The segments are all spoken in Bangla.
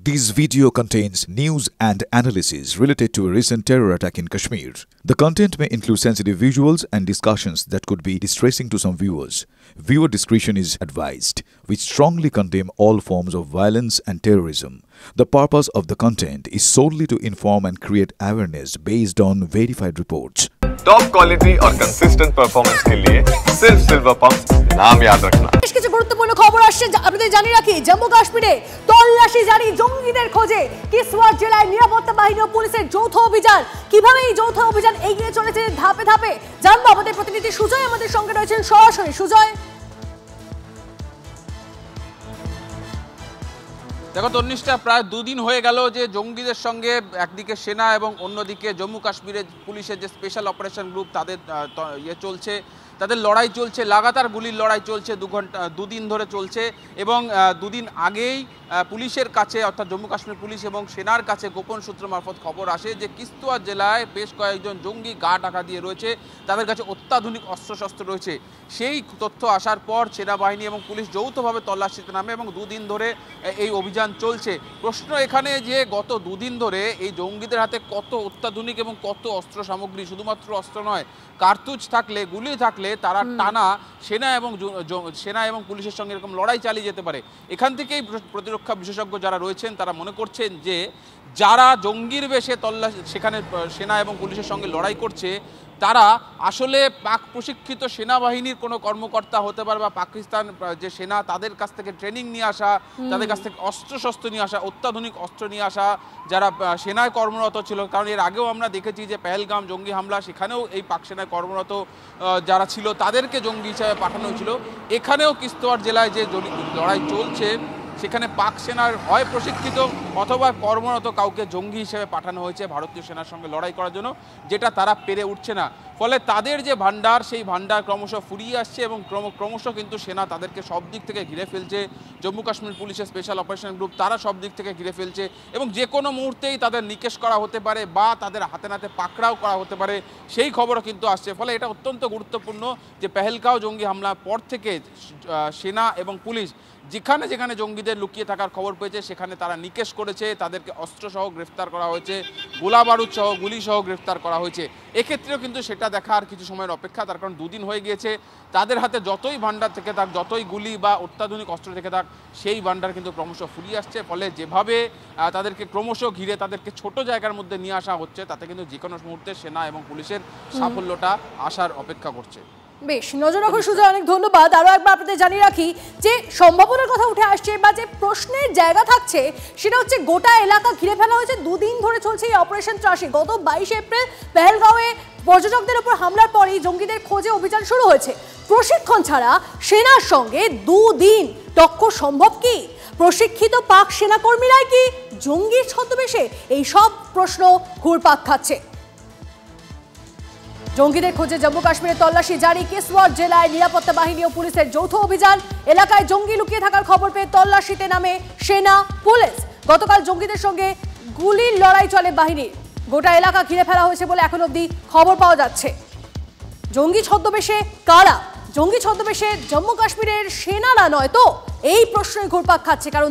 This video contains news and analysis related to a recent terror attack in Kashmir. The content may include sensitive visuals and discussions that could be distressing to some viewers. Viewer discretion is advised. We strongly condemn all forms of violence and terrorism. The purpose of the content is solely to inform and create awareness based on verified reports. Top quality और कंसिस्टेंट परफॉर्मेंस के लिए सिर्फ सिल्वर पंप नाम याद रखना। বেশ কিছু গুরুত্বপূর্ণ খবর আসছে আপনাদের জানিয়ে রাখি। জম্মু কাশ্মীরে তল্লাশি জারি জঙ্গিদের খোঁজে। কিশতওয়াড় জেলায় নিরাপত্তা বাহিনী ও পুলিশের যৌথ অভিযান। কিভাবে এই যৌথ অভিযান এগিয়ে চলেছে ধাপে ধাপে জানবো। আমাদের প্রতিনিধি সুজয় আমাদের সঙ্গে রয়েছেন সরাসরি। সুজয়, দেখো তন্নিষ্ঠা, প্রায় দুদিন হয়ে গেল যে জঙ্গিদের সঙ্গে একদিকে সেনা এবং অন্যদিকে জম্মু কাশ্মীরের পুলিশের যে স্পেশাল অপারেশন গ্রুপ তাদের চলছে, তাদের লড়াই চলছে, লাগাতার গুলির লড়াই চলছে, দুদিন ধরে চলছে। এবং দুদিন আগেই পুলিশের কাছে অর্থাৎ জম্মু কাশ্মীর পুলিশ এবং সেনার কাছে গোপন সূত্র মারফত খবর আসে যে কিশতওয়াড় জেলায় বেশ কয়েকজন জঙ্গি গা ঢাকা দিয়ে রয়েছে, তাদের কাছে অত্যাধুনিক অস্ত্রশস্ত্র রয়েছে। সেই তথ্য আসার পর সেনাবাহিনী এবং পুলিশ যৌথভাবে তল্লাশিতে নামে এবং দুদিন ধরে এই অভিযান চলছে। প্রশ্ন এখানে যে গত দুদিন ধরে এই জঙ্গিদের হাতে কত অত্যাধুনিক এবং কত অস্ত্র সামগ্রী, শুধুমাত্র অস্ত্র নয়, কার্তুজ থাকলে, গুলি থাকলে তারা টানা সেনা এবং পুলিশের সঙ্গে এরকম লড়াই চালিয়ে যেতে পারে। এখান থেকেই প্রতিরক্ষা বিশেষজ্ঞ যারা রয়েছেন তারা মনে করছেন যে যারা জঙ্গির বেশে সেখানে সেনা এবং পুলিশের সঙ্গে লড়াই করছে তারা আসলে পাক প্রশিক্ষিত সেনাবাহিনীর কোনো কর্মকর্তা হতে পারে বা পাকিস্তান যে সেনা তাদের কাছ থেকে ট্রেনিং নিয়ে আসা, তাদের কাছ থেকে অস্ত্রশস্ত্র নিয়ে আসা, অত্যাধুনিক অস্ত্র নিয়ে আসা যারা সেনায় কর্মরত ছিল। কারণ এর আগেও আমরা দেখেছি যে পেহেলগাম জঙ্গি হামলা, সেখানেও এই পাক সেনায় কর্মরত যারা ছিল তাদেরকে জঙ্গি হিসাবে পাঠানো হয়েছিল। এখানেও কিশতওয়াড় জেলায় যে লড়াই চলছে সেখানে পাক সেনার হয় প্রশিক্ষিত অথবা কর্মরত কাউকে জঙ্গি হিসেবে পাঠানো হয়েছে ভারতীয় সেনার সঙ্গে লড়াই করার জন্য, যেটা তারা পেরে উঠছে না। ফলে তাদের যে ভান্ডার, সেই ভান্ডার ক্রমশ ফুরিয়ে আসছে এবং ক্রমশ কিন্তু সেনা তাদেরকে সব দিক থেকে ঘিরে ফেলছে। জম্মু কাশ্মীর পুলিশের স্পেশাল অপারেশন গ্রুপ তারা সব দিক থেকে ঘিরে ফেলছে এবং যে কোনো মুহূর্তেই তাদের নিকেশ করা হতে পারে বা তাদের হাতে নাতে পাকড়াও করা হতে পারে, সেই খবরও কিন্তু আসছে। ফলে এটা অত্যন্ত গুরুত্বপূর্ণ যে পেহেলগাঁও জঙ্গি হামলার পর থেকে সেনা এবং পুলিশ যেখানে যেখানে জঙ্গিদের লুকিয়ে থাকার খবর পেয়েছে সেখানে তারা নিকেশ করেছে, তাদেরকে অস্ত্রসহ গ্রেফতার করা হয়েছে, গোলা বারুদ সহ গুলিসহ গ্রেফতার করা হয়েছে। এক্ষেত্রেও কিন্তু সেটা দেখার কিছু সময়ের অপেক্ষা, তার কারণ দুদিন হয়ে গিয়েছে। তাদের হাতে যতই ভান্ডার থেকে থাক, যতই গুলি বা অত্যাধুনিক অস্ত্র থেকে থাক, সেই ভান্ডার কিন্তু ক্রমশ ফুরিয়ে আসছে। ফলে যেভাবে তাদেরকে ক্রমশ ঘিরে তাদেরকে ছোট জায়গার মধ্যে নিয়ে আসা হচ্ছে, তাতে কিন্তু যে কোনো মুহূর্তে সেনা এবং পুলিশের সাফল্যটা আসার অপেক্ষা করছে। বেশ, নজর রাখুন সুজয়, অনেক ধন্যবাদ। আরো একবার আপনাদের জানিয়ে রাখি যে সম্ভাবনার কথা উঠে আসছে বা যে প্রশ্নের জায়গা থাকছে সেটা হচ্ছে গোটা এলাকা ঘিরে ফেলা হয়েছে। দুদিন ধরে চলছে এই অপারেশন ত্রাসী। গত 22 এপ্রিল পেহেলগাঁওয়ে পর্যটকদের উপর হামলার পরেই জঙ্গিদের খোঁজে অভিযান শুরু হয়েছে। প্রশিক্ষণ ছাড়া সেনার সঙ্গে দুদিন টক্কর সম্ভব কি? প্রশিক্ষিত পাক সেনাকর্মীরাই কি জঙ্গির ছদ্মবেশে? এই সব প্রশ্ন ঘুরপাক খাচ্ছে। জঙ্গিদের খোঁজে জম্মু কাশ্মীরে তল্লাশি জারি। কিশতওয়াড় জেলায় নিরাপত্তা বাহিনী ও পুলিশের যৌথ অভিযান। এলাকায় জঙ্গি লুকিয়ে থাকার খবর পেয়ে তল্লাশিতে নামে সেনা পুলিশ। গতকাল জঙ্গিদের সঙ্গে গুলির লড়াই চলে বাহিনীর। গোটা এলাকা ঘিরে ফেলা হয়েছে বলে এখন অবধি খবর পাওয়া যাচ্ছে। জঙ্গি ছদ্মবেশে কারা? জঙ্গি ছদ্মবেশে জম্মু কাশ্মীরের সেনারা নয় তো? এই প্রশ্নই ঘুরপাক খাচ্ছে। কারণ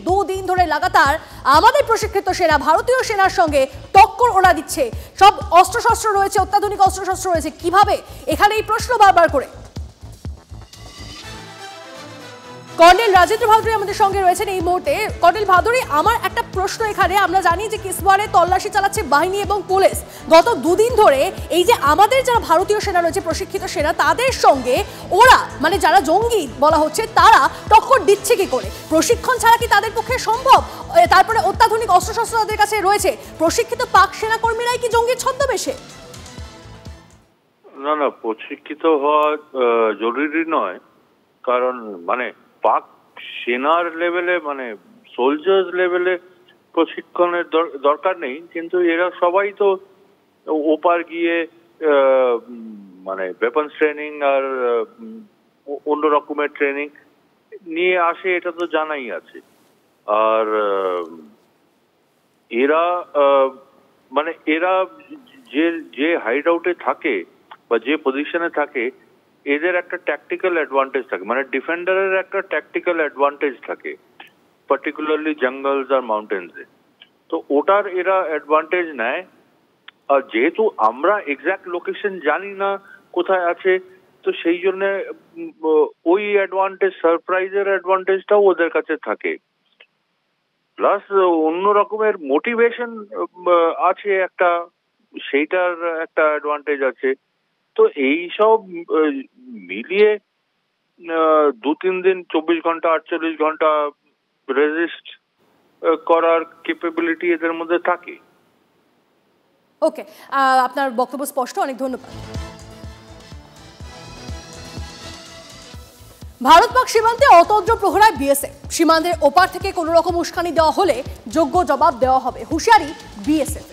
দুদিন ধরে লাগাতার আমাদের প্রশিক্ষিত সেনা ভারতীয় সেনার সঙ্গে টক্কর ওরা দিচ্ছে। সব অস্ত্রশস্ত্র রয়েছে, অত্যাধুনিক অস্ত্রশস্ত্র রয়েছে। কিভাবে? এখানে এই প্রশ্ন বারবার করে। কর্নেল রাজেন্দ্র ভাদুরী আমাদের সঙ্গে রয়েছেন এই মুহূর্তে। কর্নেল ভাদুরী, আমার একটা প্রশ্ন এখানে, আমরা জানি যে কিশতওয়াড়ে তল্লাশি চালাচ্ছে বাহিনী এবং পুলিশ। গত দুদিন ধরে এই যে আমাদের যারা ভারতীয় সেনা রয়েছে, প্রশিক্ষিত সেনা, তাদের সঙ্গে ওরা মানে যারা জঙ্গি বলা হচ্ছে তারা টক্কর দিচ্ছে কি করে? প্রশিক্ষণ ছাড়া কি তাদের পক্ষে সম্ভব? তারপরে অত্যাধুনিক অস্ত্রশস্ত্র তাদের কাছে রয়েছে। প্রশিক্ষিত পাক সেনা কর্মীরাই কি জঙ্গির ছদ্মবেশে? না, প্রশিক্ষিত হওয়া জরুরি নয়। কারণ মানে পাক সেনার লেভেলে মানে সোলজার্স লেভেলে প্রশিক্ষণের দরকার নেই, কিন্তু এরা সবাই তো ওপার গিয়ে মানে ওয়েপন্স ট্রেনিং আর অন্য রকমের ট্রেনিং নিয়ে আসে, এটা তো জানাই আছে। আর এরা যে হাইড আউটে থাকে বা যে পজিশনে থাকে, এদের একটা ট্যাকটিক্যাল অ্যাডভান্টেজ থাকে, মানে ডিফেন্ডারের একটা ট্যাকটিক্যাল অ্যাডভান্টেজ থাকে। পার্টিকুলারলি জঙ্গলস আর মাউন্টেন্সে। তো ওটার এরা অ্যাডভান্টেজ নেয়। আর যেহেতু আমরা এক্সাক্ট লোকেশন জানি না কোথায় আছে, তো সেই জন্য ওই অ্যাডভান্টেজ, সারপ্রাইজের অ্যাডভান্টেজটাও ওদের কাছে থাকে। প্লাস অন্য রকমের মোটিভেশন আছে একটা, সেইটার একটা অ্যাডভান্টেজ আছে। তো এই সব মিলিয়ে 2-3 দিন, 24 ঘন্টা, 48 ঘন্টা রেজিস্ট করার ক্যাপাবিলিটি এদের মধ্যে থাকে। ওকে, আপনার বক্তব্য স্পষ্ট, অনেক ধন্যবাদ। ভারত পাক সীমান্তে অতন্ত্র প্রহরায় বিএসএফ। সীমান্তের ওপার থেকে কোনো রকম উস্কানি দেওয়া হলে যোগ্য জবাব দেওয়া হবে, হুঁশিয়ারি বিএসএফ।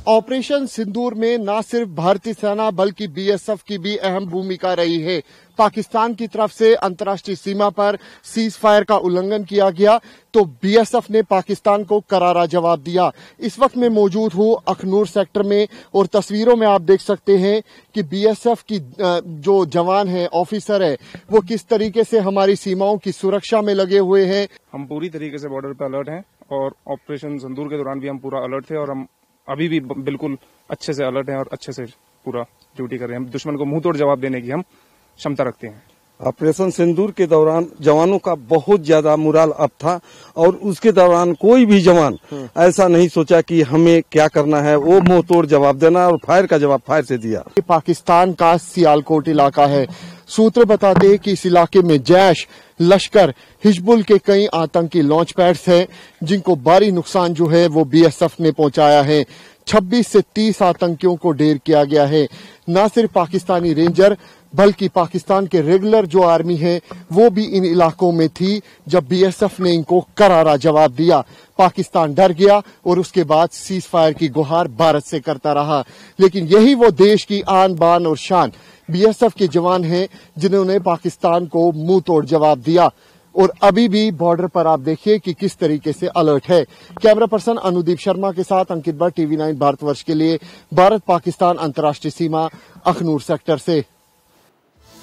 ऑपरेशन सिंदूर में न सिर्फ भारतीय सेना बल्कि बीएसएफ की भी अहम भूमिका रही है। पाकिस्तान की तरफ से अंतर्राष्ट्रीय सीमा पर सीज फायर का उल्लंघन किया गया तो बीएसएफ ने पाकिस्तान को करारा जवाब दिया। इस वक्त मैं मौजूद हूं अखनूर सेक्टर में और तस्वीरों में आप देख सकते हैं कि बीएसएफ की जो जवान है, ऑफिसर है, वो किस तरीके से हमारी सीमाओं की सुरक्षा में लगे हुए हैं। हम पूरी तरीके से बॉर्डर पर अलर्ट हैं और ऑपरेशन सिंदूर के दौरान भी हम पूरा अलर्ट थे और हम अभी भी बिल्कुल अच्छे से अलर्ट हैं और अच्छे से पूरा ड्यूटी कर रहे हैं। हम दुश्मन को मुंह तोड़ जवाब देने की हम क्षमता रखते हैं। ऑपरेशन सिंदूर के दौरान जवानों का बहुत ज्यादा मुराल अप था और उसके दौरान कोई भी जवान ऐसा नहीं सोचा कि हमें क्या करना है, वो मुंह तोड़ जवाब देना और फायर का जवाब फायर से दिया। पाकिस्तान का सियालकोट इलाका है। सूत्र बताते हैं कि इस इलाके में जैश, लश्कर, हिजबुल के कई आतंकी लॉन्च पैड्स हैं जिनको भारी नुकसान जो है वो बीएसएफ ने पहुंचाया है। 26 से 30 आतंकियों को ढेर किया गया है। न सिर्फ पाकिस्तानी रेंजर बल्कि पाकिस्तान के रेगुलर जो आर्मी है वो भी इन इलाकों में थी जब बीएसएफ ने इनको करारा जवाब दिया। पाकिस्तान डर गया और उसके बाद सीज फायर की गुहार भारत से करता रहा। लेकिन यही वो देश की आन बान और शान बीएसएफ के जवान हैं जिन्होंने पाकिस्तान को मुंह तोड़ जवाब दिया। और अभी भी बॉर्डर पर आप देखिए कि किस तरीके से अलर्ट है। कैमरा पर्सन अनुदीप शर्मा के साथ अंकित भट्ट, TV9 भारतवर्ष के लिए, भारत पाकिस्तान अंतर्राष्ट्रीय सीमा, अखनूर सेक्टर से।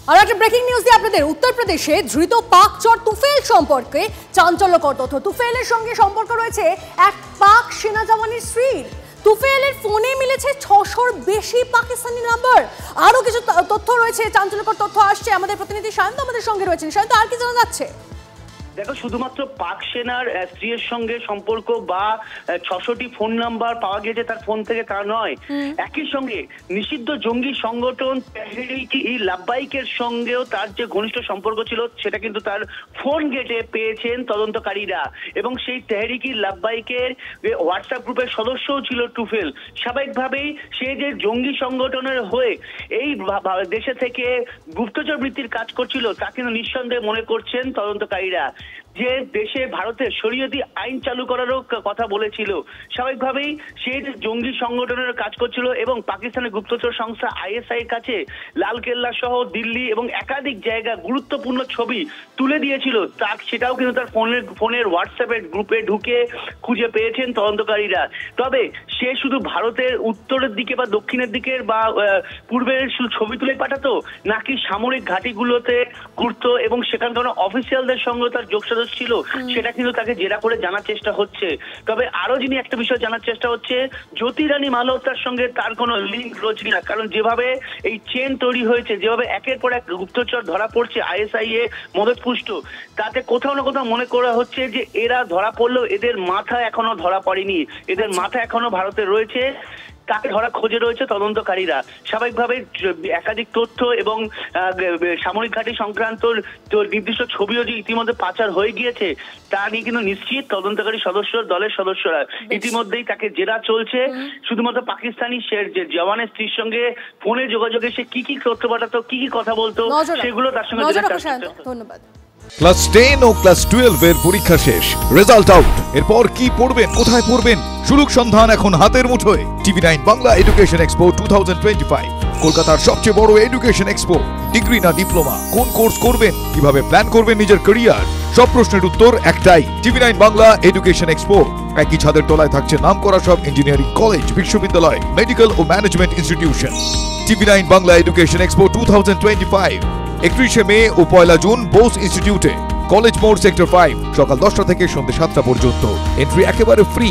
আর একটা ব্রেকিং নিউজ দিয়ে আপনাদের, উত্তরপ্রদেশে ধৃত পাক চর তুফেল সম্পর্কে চাঞ্চল্যকর তথ্য। তুফেলের সঙ্গে সম্পর্ক রয়েছে এক পাক সেনা জওয়ানের স্ত্রীর। তুফেলের ফোনে মিলেছে 600-র বেশি পাকিস্তানি নাম্বার। আরো কিছু তথ্য রয়েছে, চাঞ্চল্যকর তথ্য আসছে। আমাদের প্রতিনিধি শান্ত আমাদের সঙ্গে রয়েছেন। শান্ত, আর কি জানা যাচ্ছে? দেখো, শুধুমাত্র পাক সেনার স্ত্রীর সঙ্গে সম্পর্ক বা 600টি ফোন নাম্বার পাওয়া গেছে তার ফোন থেকে তা নয়, একই সঙ্গে নিষিদ্ধ জঙ্গি সংগঠন তেহরিক-ই-লাব্বাইকের সঙ্গেও তার যে ঘনিষ্ঠ সম্পর্ক ছিল সেটা কিন্তু তার ফোন গেটে পেয়েছেন তদন্তকারীরা। এবং সেই তেহরিক-ই-লাব্বাইকের হোয়াটসঅ্যাপ গ্রুপের সদস্যও ছিল টুফেল। স্বাভাবিকভাবেই সে যে জঙ্গি সংগঠনের হয়ে এই দেশে থেকে গুপ্তচর বৃত্তির কাজ করছিল তা কিন্তু নিঃসন্দেহে মনে করছেন তদন্তকারীরা। যে দেশে ভারতের শরীয়তি আইন চালু করারও কথা বলেছিল, স্বাভাবিকভাবেই সে জঙ্গি সংগঠনের কাজ করছিল এবং পাকিস্তানের গুপ্তচর সংস্থা ISI এর কাছে লালকেল্লা সহ দিল্লি এবং একাধিক জায়গা গুরুত্বপূর্ণ ছবি তুলে দিয়েছিল। সেটাও কিন্তু তার ফোনের হোয়াটসঅ্যাপের গ্রুপে ঢুকে খুঁজে পেয়েছেন তদন্তকারীরা। তবে সে শুধু ভারতের উত্তরের দিকে বা দক্ষিণের দিকের বা পূর্বের শুধু ছবি তুলে পাঠাতো, নাকি সামরিক ঘাঁটিগুলোতে ঘুরতো এবং সেখানকার অফিসিয়ালদের সঙ্গে তার যোগসাজশ ছিল, সেটা কিন্তু তাকে জেরা করে জানার চেষ্টা হচ্ছে। তবে আরো যিনি একটা বিষয় জানার চেষ্টা হচ্ছে, জ্যোতি রানী মালহোত্রার সঙ্গে তার কোনো লিঙ্ক রয়েছে কিনা। কারণ যেভাবে এই চেন তৈরি হয়েছে, যেভাবে একের পর এক গুপ্তচর ধরা পড়ছে ISI এ মদতপুষ্ট, তাতে কোথাও না কোথাও মনে করা হচ্ছে যে এরা ধরা পড়লেও এদের মাথা এখনো ধরা পড়েনি, এদের মাথা এখনো ভারতে রয়েছে। তাকে ধরা খোঁজে রয়েছে তদন্তকারীরা। স্বাভাবিকভাবে একাধিক তথ্য এবং সামরিক ঘাঁটি সংক্রান্ত নির্দিষ্ট ছবিও যে ইতিমধ্যে পাচার হয়ে গিয়েছে তা নিয়ে কিন্তু নিশ্চিত তদন্তকারী দলের সদস্যরা। ইতিমধ্যেই তাকে জেরা চলছে। শুধুমাত্র পাকিস্তানি যে জওয়ানের স্ত্রীর সঙ্গে ফোনে যোগাযোগে সে কি কি তথ্য পাঠাতো, কি কি কথা বলতো, সেগুলো তার সঙ্গে ধন্যবাদ। ক্লাস 10 ও ক্লাস 12 এর পরীক্ষা শেষ, রেজাল্ট আউট। এরপর কি পড়বেন, কোথায় পড়বেন, সুলুক সন্ধান এখন হাতের মুঠোয়। TV9 বাংলা এডুকেশন এক্সপো 2025, কলকাতার সবচেয়ে বড় এডুকেশন এক্সপো। ডিগ্রি না ডিপ্লোমা, কোন কোর্স করবেন, কিভাবে প্ল্যান করবেন নিজের ক্যারিয়ার, সব প্রশ্নের উত্তর একটাই। TV9 Bangla education expo. একই ছাদের তলায় থাকছে নামকরা সব ইঞ্জিনিয়ারিং কলেজ, বিশ্ববিদ্যালয়, মেডিকেল ও management institution. TV9 Bangla education expo 2025, 31শে মে ও 1 জুন বোস ইনস্টিটিউটে। কলেজ মোড় সেক্টর 5 সকাল 10টা থেকে সন্ধ্যে 7টা পর্যন্ত। এন্ট্রি একেবারে ফ্রি।